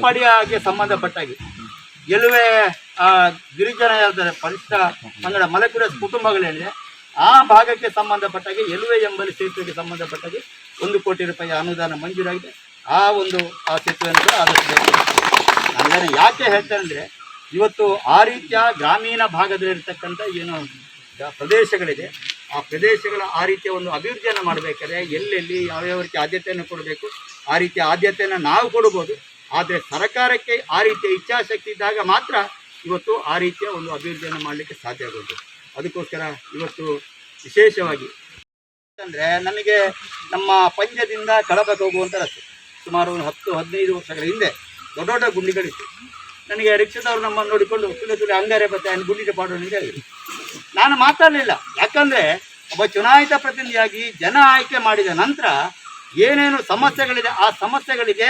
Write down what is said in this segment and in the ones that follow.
ಅಂಬಡಿಯಾಗೆ ಸಂಬಂಧಪಟ್ಟಾಗಿ ಎಲುವೆ ಗಿರಿಜನ ಪರಿಷ್ಠ ಪಂಗಡ ಮಲೆಕುಡ ಕುಟುಂಬಗಳೇನಿದೆ ಆ ಭಾಗಕ್ಕೆ ಸಂಬಂಧಪಟ್ಟಾಗಿ ಎಲುವೆ ಎಂಬಲ್ಲಿ ಸೇತುವೆಗೆ ಸಂಬಂಧಪಟ್ಟಾಗಿ 1 ಕೋಟಿ ರೂಪಾಯಿ ಅನುದಾನ ಮಂಜೂರಾಗಿದೆ. ಆ ಸೇತುವೆಯನ್ನು ಕೂಡ ಆದಷ್ಟು ಅಂದರೆ ಯಾಕೆ ಹೇಳ್ತಾರೆ ಅಂದರೆ, ಇವತ್ತು ಆ ರೀತಿಯ ಗ್ರಾಮೀಣ ಭಾಗದಲ್ಲಿರ್ತಕ್ಕಂಥ ಏನು ಪ್ರದೇಶಗಳಿದೆ, ಆ ಪ್ರದೇಶಗಳ ಆ ರೀತಿಯ ಒಂದು ಅಭಿವೃದ್ಧಿಯನ್ನು ಮಾಡಬೇಕಾದ್ರೆ ಎಲ್ಲೆಲ್ಲಿ ಯಾವ್ಯಾವ ರೀತಿಯ ಆದ್ಯತೆಯನ್ನು ಕೊಡಬೇಕು, ಆ ರೀತಿಯ ಆದ್ಯತೆಯನ್ನು ನಾವು ಕೊಡ್ಬೋದು. ಆದರೆ ಸರ್ಕಾರಕ್ಕೆ ಆ ರೀತಿಯ ಇಚ್ಛಾಶಕ್ತಿ ಇದ್ದಾಗ ಮಾತ್ರ ಇವತ್ತು ಆ ರೀತಿಯ ಒಂದು ಅಭಿವೃದ್ಧಿಯನ್ನು ಮಾಡಲಿಕ್ಕೆ ಸಾಧ್ಯ ಆಗೋದು. ಅದಕ್ಕೋಸ್ಕರ ಇವತ್ತು ವಿಶೇಷವಾಗಿ ಅಂದರೆ ನನಗೆ ನಮ್ಮ ಪಂಜದಿಂದ ಕಡಬಕ್ಕೆ ಹೋಗುವಂಥ ರಸ್ತೆ ಸುಮಾರು 10-15 ವರ್ಷಗಳ ಹಿಂದೆ ದೊಡ್ಡ ದೊಡ್ಡ ಗುಂಡಿಗಳಿತ್ತು. ನನಗೆ ರಿಕ್ಷಾದವರು ನಮ್ಮನ್ನು ನೋಡಿಕೊಂಡು ತುಲೆ ಅಂಗಾರೆ ಬತ್ತೆ ಗುಂಡಿಗೆ ಪಾಡೋಣ ಅಂತ ಹೇಳಿದರು. ನಾನು ಮಾತಾಡಲಿಲ್ಲ, ಯಾಕಂದರೆ ಒಬ್ಬ ಚುನಾಯಿತ ಪ್ರತಿನಿಧಿಯಾಗಿ ಜನ ಆಯ್ಕೆ ಮಾಡಿದ ನಂತರ ಏನೇನು ಸಮಸ್ಯೆಗಳಿದೆ ಆ ಸಮಸ್ಯೆಗಳಿಗೆ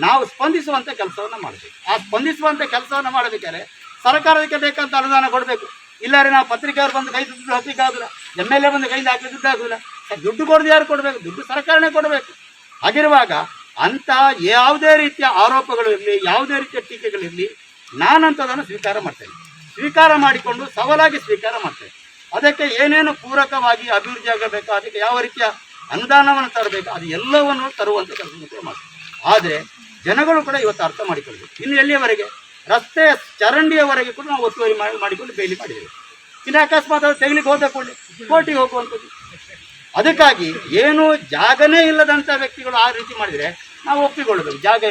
ನಾವು ಸ್ಪಂದಿಸುವಂಥ ಕೆಲಸವನ್ನು ಮಾಡಬೇಕು. ಆ ಸ್ಪಂದಿಸುವಂಥ ಕೆಲಸವನ್ನು ಮಾಡಬೇಕಾದ್ರೆ ಸರ್ಕಾರಕ್ಕೆ ಬೇಕಂತ ಅನುದಾನ ಕೊಡಬೇಕು. ಇಲ್ಲಾರೆ ನಾವು ಪತ್ರಿಕೆಯವರು ಬಂದು ಕೈ ದುಡ್ಡು ಹಾಕಲಿಕ್ಕೆ ಆಗೋಲ್ಲ, MLA ಬಂದು ಕೈಯಿಂದ ಹಾಕಲಿಕ್ಕೆ ದುಡ್ಡು ಆಗೋಲ್ಲ. ದುಡ್ಡು ಕೊಡೋದು ಯಾರು ಕೊಡಬೇಕು? ದುಡ್ಡು ಸರ್ಕಾರನೇ ಕೊಡಬೇಕು. ಹಾಗಿರುವಾಗ ಅಂಥ ಯಾವುದೇ ರೀತಿಯ ಆರೋಪಗಳು ಇರಲಿ, ಯಾವುದೇ ರೀತಿಯ ಟೀಕೆಗಳಿರಲಿ, ನಾನಂಥದನ್ನು ಸ್ವೀಕಾರ ಮಾಡ್ತೇನೆ. ಸ್ವೀಕಾರ ಮಾಡಿಕೊಂಡು ಸವಾಲಾಗಿ ಸ್ವೀಕಾರ ಮಾಡ್ತೇನೆ. ಅದಕ್ಕೆ ಏನೇನು ಪೂರಕವಾಗಿ ಅಭಿವೃದ್ಧಿ ಆಗಬೇಕು, ಅದಕ್ಕೆ ಯಾವ ರೀತಿಯ ಅನುದಾನವನ್ನು ತರಬೇಕು, ಅದು ಎಲ್ಲವನ್ನು ತರುವಂಥ ಕೆಲಸ ಮಾಡ್ತೇವೆ. ಆದರೆ ಜನಗಳು ಕೂಡ ಇವತ್ತು ಅರ್ಥ ಮಾಡಿಕೊಳ್ಬೇಕು. ಇನ್ನು ಎಲ್ಲಿಯವರೆಗೆ ರಸ್ತೆಯ ಚರಂಡಿಯವರೆಗೆ ಕೂಡ ನಾವು ಒತ್ತುವರಿ ಮಾಡಿಕೊಂಡು ಬೇಲಿ ಮಾಡಿದ್ದೇವೆ. ಇನ್ನು ಅಕಸ್ಮಾತ್ ಅದು ತೆಗಿಲಿಕ್ಕೆ ಹೋದ ಕೂಡಲೇ ಕೋರ್ಟಿಗೆ ಹೋಗುವಂಥದ್ದು. ಅದಕ್ಕಾಗಿ ಏನು ಜಾಗನೇ ಇಲ್ಲದಂಥ ವ್ಯಕ್ತಿಗಳು ಆ ರೀತಿ ಮಾಡಿದರೆ ನಾವು ಒಪ್ಪಿಕೊಳ್ಳಬೇಕು. ಜಾಗ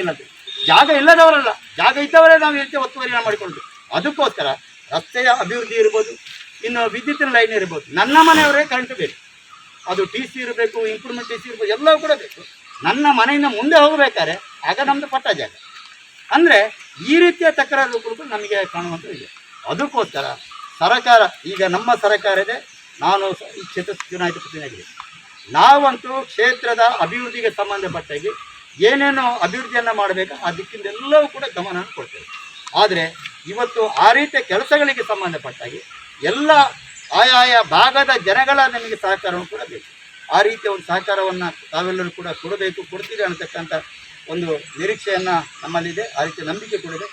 ಇಲ್ಲದವರಲ್ಲ, ಜಾಗ ಇದ್ದವರೇ ನಾವು ಈ ರೀತಿ ಒತ್ತುವರಿನ ಮಾಡಿಕೊಂಡು. ಅದಕ್ಕೋಸ್ಕರ ರಸ್ತೆಯ ಅಭಿವೃದ್ಧಿ ಇರ್ಬೋದು, ಇನ್ನು ವಿದ್ಯುತ್ತಿನ ಲೈನ್ ಇರ್ಬೋದು. ನನ್ನ ಮನೆಯವರೇ ಕರೆಂಟ್ ಬೇಕು, ಅದು TC ಇರಬೇಕು, ಇಂಪ್ರೂವ್ಮೆಂಟ್ TC ಇರ್ಬೋದು, ಎಲ್ಲವೂ ಕೂಡ ಬೇಕು. ನನ್ನ ಮನೆಯಿಂದ ಮುಂದೆ ಹೋಗಬೇಕಾದ್ರೆ ಆಗ ನಮ್ಮದು ಪಟ್ಟ ಜಾಗ. ಅಂದರೆ ಈ ರೀತಿಯ ತಕರಾರುಗಳು ನಮಗೆ ಕಾಣುವಂಥದ್ದು. ಅದಕ್ಕೋಸ್ಕರ ಸರ್ಕಾರ, ಈಗ ನಮ್ಮ ಸರ್ಕಾರ ಇದೆ, ನಾನು ಈ ಕ್ಷೇತ್ರ ಚುನಾಯಿತ ಪ್ರತಿನಿಧಿಯಾಗಿದೆ. ನಾವಂತೂ ಕ್ಷೇತ್ರದ ಅಭಿವೃದ್ಧಿಗೆ ಸಂಬಂಧಪಟ್ಟಾಗಿ ಏನೇನು ಅಭಿವೃದ್ಧಿಯನ್ನು ಮಾಡಬೇಕು ಆ ದಿಕ್ಕಿಂದೆಲ್ಲವೂ ಕೂಡ ಗಮನ ಕೊಡ್ತೇವೆ. ಆದರೆ ಇವತ್ತು ಆ ರೀತಿಯ ಕೆಲಸಗಳಿಗೆ ಸಂಬಂಧಪಟ್ಟಾಗಿ ಎಲ್ಲ ಆಯಾಯ ಭಾಗದ ಜನಗಳ ನಮಗೆ ಸಹಕಾರವನ್ನು ಕೂಡ ಬೇಕು. ಆ ರೀತಿಯ ಒಂದು ಸಹಕಾರವನ್ನು ತಾವೆಲ್ಲರೂ ಕೂಡ ಕೊಡಬೇಕು, ಕೊಡ್ತೀವಿ ಅನ್ನತಕ್ಕಂಥ ಒಂದು ನಿರೀಕ್ಷೆಯನ್ನು ನಮ್ಮಲ್ಲಿದೆ. ಆ ರೀತಿಯ ನಂಬಿಕೆ ಕೂಡ ಇದೆ.